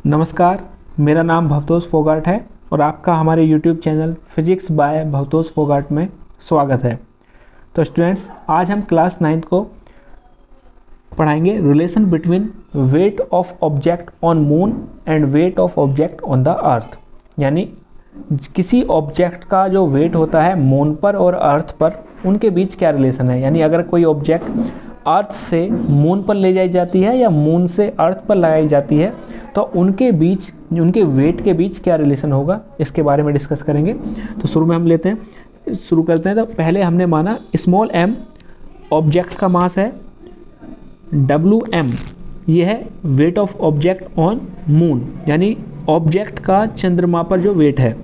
नमस्कार, मेरा नाम भवतोष फोगाट है और आपका हमारे YouTube channel physics by Bhavtosh Phogat में स्वागत है। तो स्टूडेंट्स, आज हम क्लास 9th को पढ़ाएंगे relation between weight of object on moon and weight of object on the earth. यानी किसी ऑब्जेक्ट का जो वेट होता है मून पर और अर्थ पर, उनके बीच क्या रिलेशन है। यानी अगर कोई ऑब्जेक्ट अर्थ से मून पर ले जाई जाती है या मून से अर्थ पर लगाई जाती है तो उनके बीच, उनके वेट के बीच क्या रिलेशन होगा, इसके बारे में डिस्कस करेंगे। तो शुरू करते हैं। तो पहले हमने माना स्मॉल m ऑब्जेक्ट का मास है, Wm ये है weight of object on moon, यानी ऑब्जेक्ट का चंद्रमा पर जो वेट है।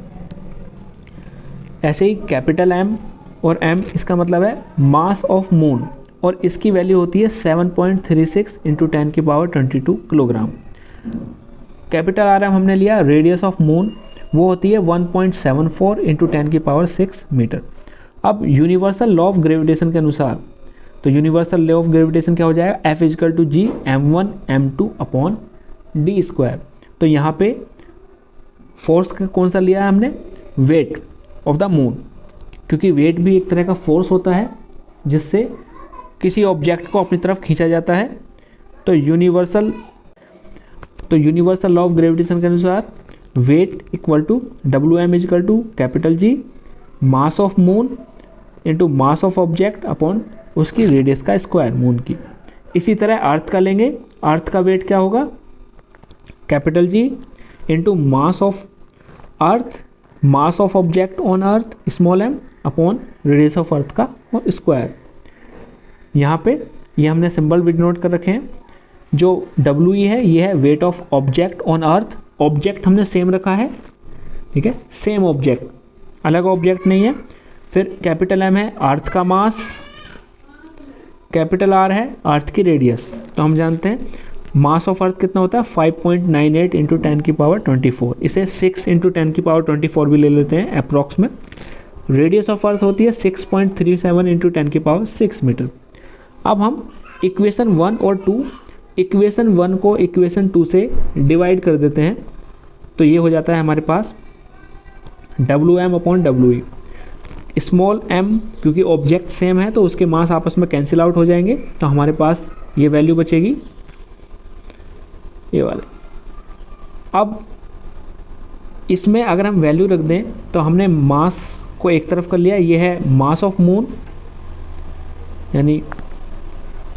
ऐसे ही कैपिटल M और M इसका मतलब है मास ऑफ मून और इसकी वैल्यू होती है 7.36 इंटू 10⁻22 किलोग्राम। कैपिटल RM हमने लिया रेडियस ऑफ मून, वो होती है 1.74 इंटू 10⁻6 मीटर। अब यूनिवर्सल लॉ ऑफ ग्रेविटेशन के अनुसार, तो यूनिवर्सल लॉ ऑफ ग्रेविटेशन क्या हो जाएगा, F = G m1 m2 upon d square. तो यहाँ पे फोर्स कौन सा लिया है हमने, वेट ऑफ द मून, क्योंकि वेट भी एक तरह का फोर्स होता है जिससे किसी ऑब्जेक्ट को अपनी तरफ खींचा जाता है। तो यूनिवर्सल लॉ ऑफ ग्रेविटेशन के अनुसार weight equal to Wm = capital G mass of moon into mass of object upon उसकी रेडियस का स्क्वायर मून की। इसी तरह अर्थ का लेंगे, अर्थ का वेट क्या होगा, capital G into mass of earth, mass of object on earth small m upon radius of earth का स्क्वायर। यहाँ पे ये हमने सिंबल भी नोट कर रखे हैं। जो WE है ये है weight of object on earth, object हमने सेम रखा है, ठीक है, सेम ऑब्जेक्ट, अलग ऑब्जेक्ट नहीं है। फिर कैपिटल M है अर्थ का मास, कैपिटल R है अर्थ की रेडियस। तो हम जानते हैं मास ऑफ अर्थ कितना होता है, 5.98 इंटू 10⁻24। इसे 6 इंटू 10⁻24 भी ले लेते हैं अप्रॉक्स में। रेडियस ऑफ अर्थ होती है 6.37 इंटू 10⁻6 मीटर। अब हम इक्वेशन 1 और 2, इक्वेशन 1 को इक्वेशन 2 से डिवाइड कर देते हैं। तो ये हो जाता है हमारे पास Wm upon We। Small m क्योंकि ऑब्जेक्ट सेम है तो उसके मास आपस में कैंसिल आउट हो जाएंगे, तो हमारे पास ये वैल्यू बचेगी, ये वाले। अब इसमें अगर हम वैल्यू रख दें तो हमने मास को एक तरफ कर लिया, ये है मास ऑफ मून, यानी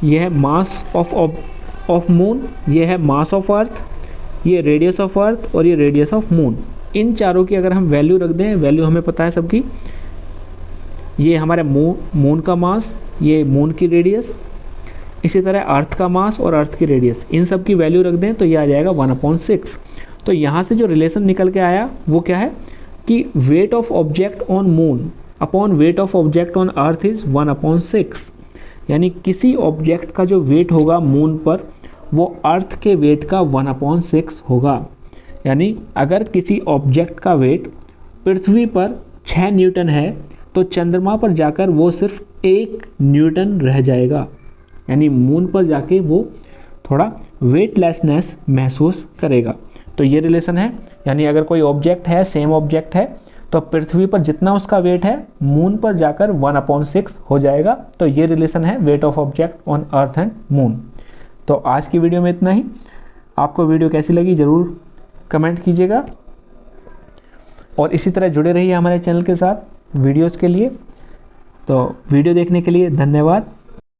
ये है मास ऑफ मून, ये है मास ऑफ अर्थ, ये रेडियस ऑफ अर्थ और ये रेडियस ऑफ मून। इन चारों की अगर हम वैल्यू रख दें, वैल्यू हमें पता है सबकी, ये हमारे मून का मास, ये मून की रेडियस, इसी तरह अर्थ का मास और अर्थ की रेडियस, इन सब की वैल्यू रख दें तो ये आ जाएगा 1/6। तो यहाँ से जो रिलेशन निकल के आया वो क्या है कि weight of object on moon upon weight of object on earth is 1/6। यानी किसी ऑब्जेक्ट का जो वेट होगा मून पर वो अर्थ के वेट का 1/6 होगा। यानी अगर किसी ऑब्जेक्ट का वेट पृथ्वी पर 6 न्यूटन है तो चंद्रमा पर जाकर वो सिर्फ 1 न्यूटन रह जाएगा। यानी मून पर जाके वो थोड़ा वेटलेसनेस महसूस करेगा। तो ये रिलेशन है। यानी अगर कोई ऑब्जेक्ट है, सेम ऑब्जेक्ट है, तो पृथ्वी पर जितना उसका वेट है मून पर जाकर 1/6 हो जाएगा। तो ये रिलेशन है weight of object on earth and moon. तो आज की वीडियो में इतना ही। आपको वीडियो कैसी लगी ज़रूर कमेंट कीजिएगा और इसी तरह जुड़े रहिए हमारे चैनल के साथ वीडियोस के लिए। तो वीडियो देखने के लिए धन्यवाद।